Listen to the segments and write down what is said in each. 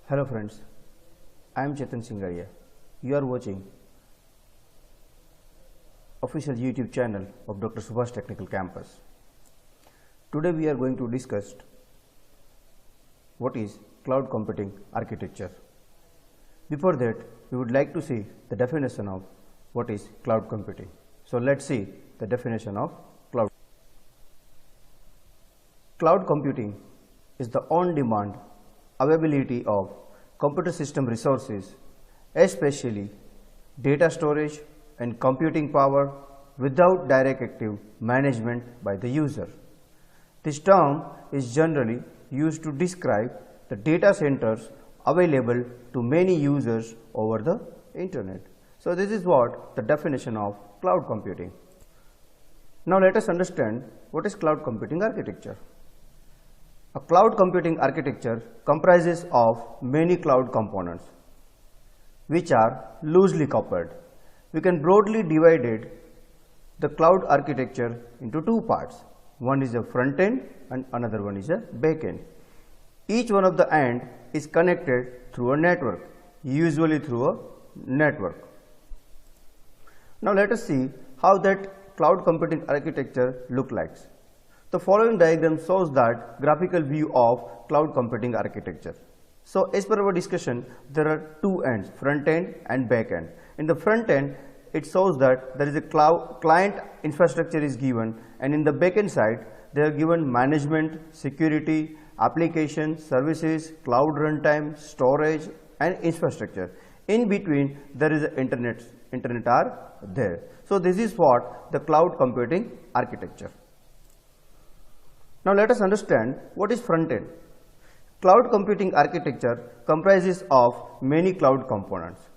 Hello friends, I am Chetan Singhania. You are watching official YouTube channel of Dr. Subhash Technical Campus. Today we are going to discuss what is cloud computing architecture. Before that, we would like to see the definition of what is cloud computing. So let's see the definition of cloud. Cloud computing is the on-demand availability of computer system resources, especially data storage and computing power without direct active management by the user. This term is generally used to describe the data centers available to many users over the internet. So this is what the definition of cloud computing. Now let us understand what is cloud computing architecture. A cloud computing architecture comprises of many cloud components which are loosely coupled. We can broadly divide the cloud architecture into two parts. One is a front end and another one is a back end. Each one of the end is connected through a network, usually through a network. Now let us see how that cloud computing architecture looks like. The following diagram shows that graphical view of cloud computing architecture. So as per our discussion, there are two ends, front end and back end. In the front end, it shows that there is a client infrastructure is given, and in the back end side, they are given management, security, application, services, cloud runtime, storage and infrastructure. In between, there is a internet are there. So this is what the cloud computing architecture. Now let us understand what is front end. Cloud computing architecture comprises of many cloud components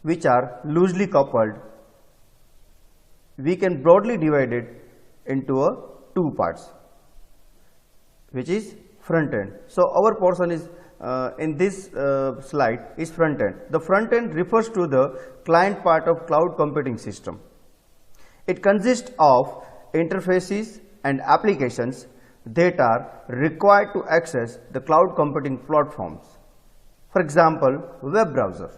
which are loosely coupled. We can broadly divide it into two parts, which is front end. So our portion is in this slide is front end. The front end refers to the client part of cloud computing system. It consists of interfaces and applications that are required to access the cloud computing platforms. For example, web browser.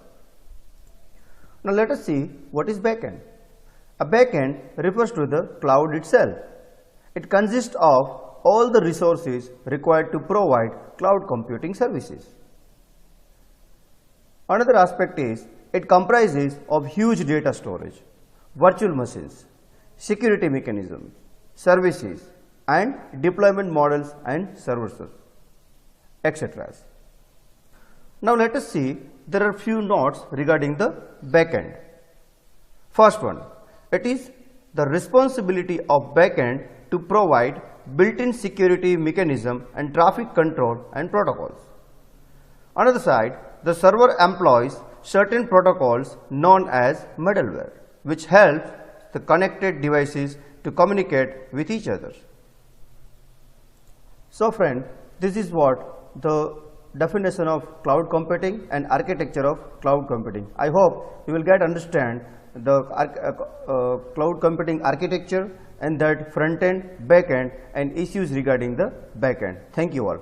Now let us see what is backend. A backend refers to the cloud itself. It consists of all the resources required to provide cloud computing services. Another aspect is it comprises of huge data storage, virtual machines, security mechanisms, services, and deployment models and services, etc. Now let us see, there are few notes regarding the backend. First one, it is the responsibility of backend to provide built-in security mechanism and traffic control and protocols. Another side, the server employs certain protocols known as middleware, which helps the connected devices to communicate with each other. So friend, this is what the definition of cloud computing and architecture of cloud computing. I hope you will get understand the cloud computing architecture and that front end, back end and issues regarding the back end. Thank you all.